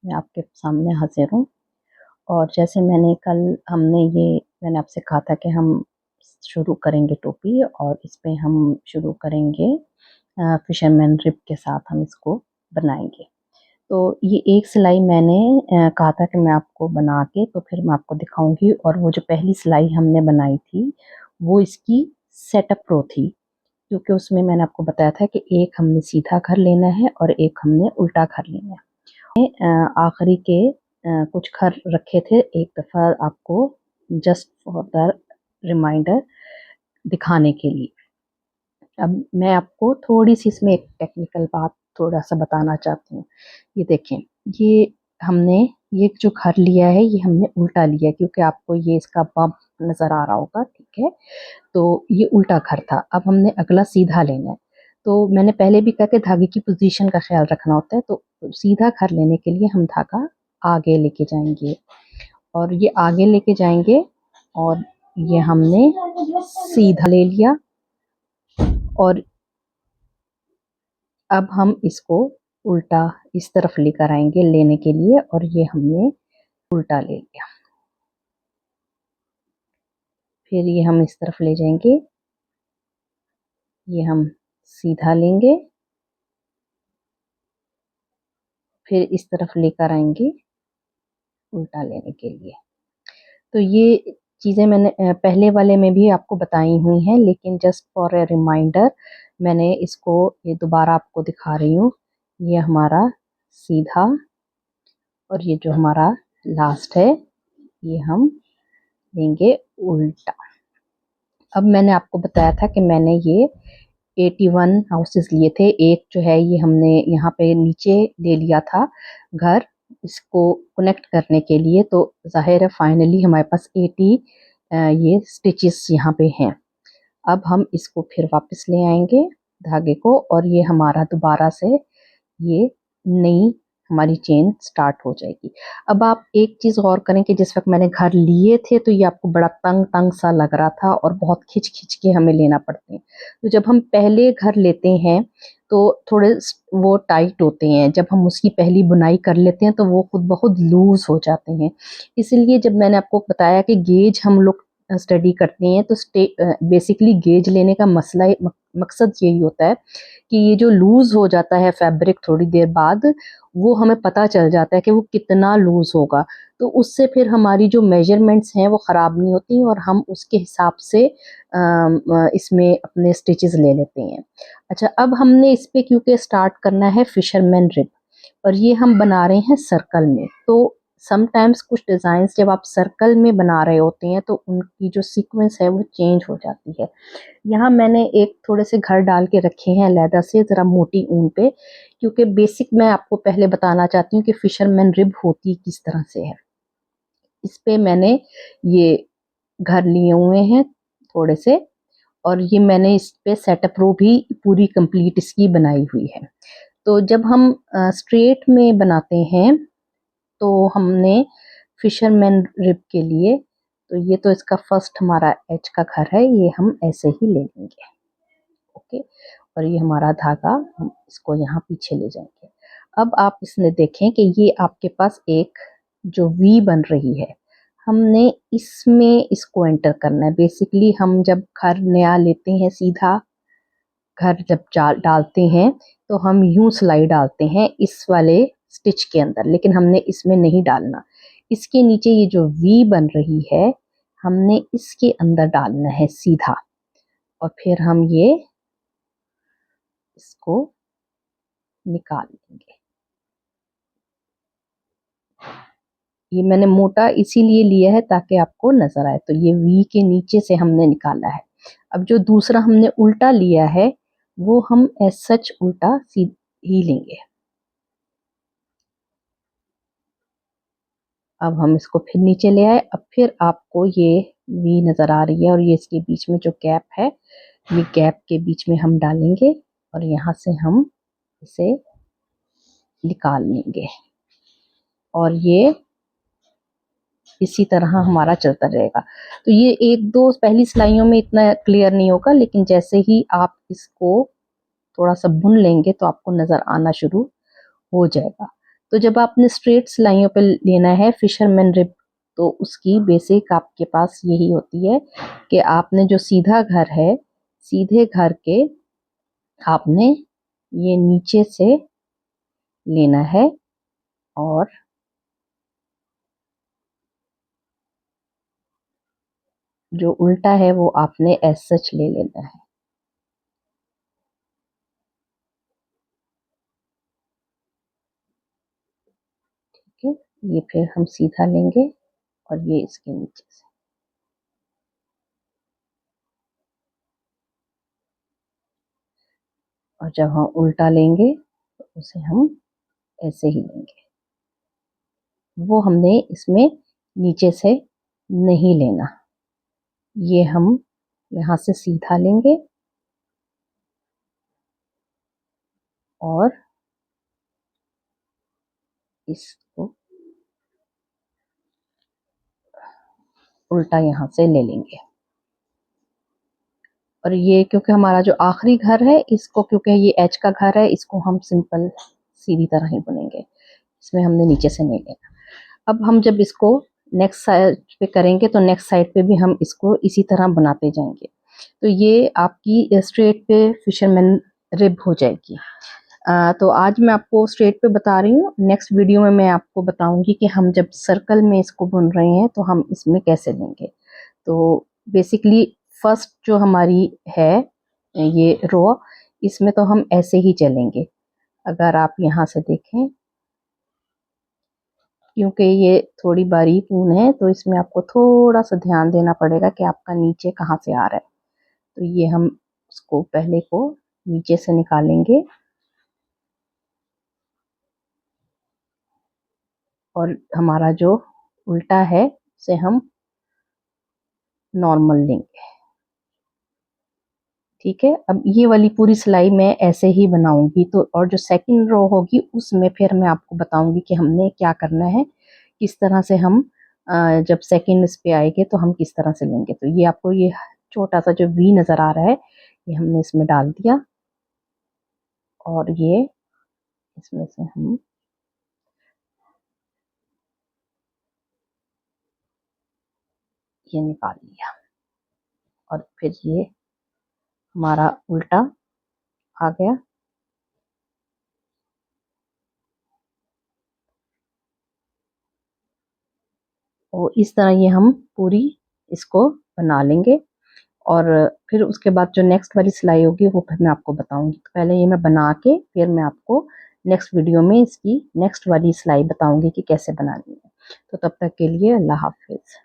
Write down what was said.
मैं आपके सामने हाजिर हूँ। और जैसे मैंने आपसे कहा था कि हम शुरू करेंगे टोपी, और इस पे हम शुरू करेंगे फिशरमैन रिब के साथ हम इसको बनाएंगे। तो ये एक सिलाई मैंने कहा था कि मैं आपको बना के तो फिर मैं आपको दिखाऊंगी। और वो जो पहली सिलाई हमने बनाई थी वो इसकी सेटअप रो थी, क्योंकि उसमें मैंने आपको बताया था कि एक हमने सीधा घर लेना है और एक हमने उल्टा घर लेना है। आखिरी के कुछ घर रखे थे एक दफ़ा आपको, जस्ट फॉर द रिमाइंडर, दिखाने के लिए। अब मैं आपको थोड़ी सी इसमें एक टेक्निकल बात थोड़ा सा बताना चाहती हूँ। ये देखें, ये हमने ये जो घर लिया है ये हमने उल्टा लिया, क्योंकि आपको ये इसका बम्प नज़र आ रहा होगा, ठीक है। तो ये उल्टा घर था। अब हमने अगला सीधा लेना है। तो मैंने पहले भी कहा कि धागे की पोजीशन का ख्याल रखना होता है। तो सीधा घर लेने के लिए हम धागा आगे लेके जाएंगे, और ये आगे लेके जाएंगे, और ये हमने सीधा ले लिया। और अब हम इसको उल्टा इस तरफ लेकर आएंगे लेने के लिए, और ये हमने उल्टा ले लिया। फिर ये हम इस तरफ ले जाएंगे, ये हम सीधा लेंगे, फिर इस तरफ लेकर आएंगे उल्टा लेने के लिए। तो ये चीज़ें मैंने पहले वाले में भी आपको बताई हुई हैं, लेकिन जस्ट फॉर ए रिमाइंडर मैंने इसको ये दोबारा आपको दिखा रही हूँ। ये हमारा सीधा, और ये जो हमारा लास्ट है ये हम लेंगे उल्टा। अब मैंने आपको बताया था कि मैंने ये 81 हाउसेस लिए थे। एक जो है ये हमने यहाँ पे नीचे ले लिया था घर, इसको कनेक्ट करने के लिए। तो जाहिर है फाइनली हमारे पास 80 ये स्टिचेस यहाँ पे हैं। अब हम इसको फिर वापस ले आएंगे धागे को, और ये हमारा दोबारा से ये नई हमारी चेन स्टार्ट हो जाएगी। अब आप एक चीज़ गौर करें कि जिस वक्त मैंने घर लिए थे तो ये आपको बड़ा तंग तंग सा लग रहा था, और बहुत खिंच खिंच के हमें लेना पड़ते हैं। तो जब हम पहले घर लेते हैं तो थोड़े वो टाइट होते हैं, जब हम उसकी पहली बुनाई कर लेते हैं तो वो खुद बहुत लूज हो जाते हैं। इसीलिए जब मैंने आपको बताया कि गेज हम लोग स्टडी करते हैं तो बेसिकली गेज लेने का मकसद यही होता है कि ये जो लूज हो जाता है फैब्रिक थोड़ी देर बाद, वो हमें पता चल जाता है कि वो कितना लूज होगा। तो उससे फिर हमारी जो मेजरमेंट्स हैं वो ख़राब नहीं होती, और हम उसके हिसाब से इसमें अपने स्टिचेस ले लेते हैं। अच्छा, अब हमने इस पे क्योंकि स्टार्ट करना है फिशरमैन रिब, और ये हम बना रहे हैं सर्कल में। तो समटाइम्स कुछ डिज़ाइंस जब आप सर्कल में बना रहे होते हैं तो उनकी जो सीक्वेंस है वो चेंज हो जाती है। यहाँ मैंने एक थोड़े से घर डाल के रखे हैं अलहदा से, ज़रा मोटी ऊन पे, क्योंकि बेसिक मैं आपको पहले बताना चाहती हूँ कि फिशरमैन रिब होती किस तरह से है। इस पे मैंने ये घर लिए हुए हैं थोड़े से, और ये मैंने इस पे सेटअप रो भी पूरी कंप्लीट इसकी बनाई हुई है। तो जब हम स्ट्रेट में बनाते हैं तो हमने फिशरमैन रिब के लिए, तो ये तो इसका फर्स्ट हमारा एज का घर है, ये हम ऐसे ही ले लेंगे। ओके, और ये हमारा धागा हम इसको यहाँ पीछे ले जाएंगे। अब आप इसमें देखें कि ये आपके पास एक जो वी बन रही है, हमने इसमें इसको एंटर करना है। बेसिकली हम जब घर नया लेते हैं, सीधा घर जब डालते हैं तो हम यूं सिलाई डालते हैं इस वाले स्टिच के अंदर, लेकिन हमने इसमें नहीं डालना। इसके नीचे ये जो वी बन रही है हमने इसके अंदर डालना है सीधा, और फिर हम ये इसको निकाल लेंगे। ये मैंने मोटा इसीलिए लिया है ताकि आपको नजर आए। तो ये वी के नीचे से हमने निकाला है। अब जो दूसरा हमने उल्टा लिया है वो हम एज सच उल्टा ही लेंगे। अब हम इसको फिर नीचे ले आए। अब फिर आपको ये वी नजर आ रही है, और ये इसके बीच में जो गैप है, ये गैप के बीच में हम डालेंगे, और यहाँ से हम इसे निकाल लेंगे। और ये इसी तरह हमारा चलता रहेगा। तो ये एक दो पहली सिलाइयों में इतना क्लियर नहीं होगा, लेकिन जैसे ही आप इसको थोड़ा सा बुन लेंगे तो आपको नजर आना शुरू हो जाएगा। तो जब आपने स्ट्रेट सिलाइयों पे लेना है फिशरमैन रिब, तो उसकी बेसिक आपके पास यही होती है कि आपने जो सीधा घर है, सीधे घर के आपने ये नीचे से लेना है और जो उल्टा है वो आपने एज सच ले लेना है। ठीक है, ये फिर हम सीधा लेंगे और ये इसके नीचे से, और जब हम उल्टा लेंगे तो उसे हम ऐसे ही लेंगे। वो हमने इसमें नीचे से नहीं लेना, ये हम यहाँ से सीधा लेंगे और इसको उल्टा यहाँ से ले लेंगे। और ये क्योंकि हमारा जो आखिरी घर है, इसको क्योंकि ये एच का घर है, इसको हम सिंपल सीधी तरह ही बुनेंगे, इसमें हमने नीचे से नहीं लेना। अब हम जब इसको नेक्स्ट साइड पे करेंगे तो नेक्स्ट साइड पे भी हम इसको इसी तरह बनाते जाएंगे। तो ये आपकी स्ट्रेट पे फिशरमैन रिब हो जाएगी। तो आज मैं आपको स्ट्रेट पे बता रही हूँ, नेक्स्ट वीडियो में मैं आपको बताऊंगी कि हम जब सर्कल में इसको बुन रहे हैं तो हम इसमें कैसे लेंगे। तो बेसिकली फर्स्ट जो हमारी है ये रो, इसमें तो हम ऐसे ही चलेंगे। अगर आप यहाँ से देखें, क्योंकि ये थोड़ी बारीक ऊन है तो इसमें आपको थोड़ा सा ध्यान देना पड़ेगा कि आपका नीचे कहाँ से आ रहा है। तो ये हम उसको पहले को नीचे से निकालेंगे और हमारा जो उल्टा है उसे हम नॉर्मल लेंगे। ठीक है, अब ये वाली पूरी सिलाई मैं ऐसे ही बनाऊंगी। तो और जो सेकंड रो होगी उसमें फिर मैं आपको बताऊंगी कि हमने क्या करना है, किस तरह से हम जब सेकंड इस पे आएंगे तो हम किस तरह से लेंगे। तो ये आपको ये छोटा सा जो वी नजर आ रहा है ये हमने इसमें डाल दिया और ये इसमें से हम ये निकाल लिया और फिर ये हमारा उल्टा आ गया। और इस तरह ये हम पूरी इसको बना लेंगे और फिर उसके बाद जो नेक्स्ट वाली सिलाई होगी वो फिर मैं आपको बताऊंगी। तो पहले ये मैं बना के फिर मैं आपको नेक्स्ट वीडियो में इसकी नेक्स्ट वाली सिलाई बताऊंगी कि कैसे बनानी है। तो तब तक के लिए अल्लाह हाफिज।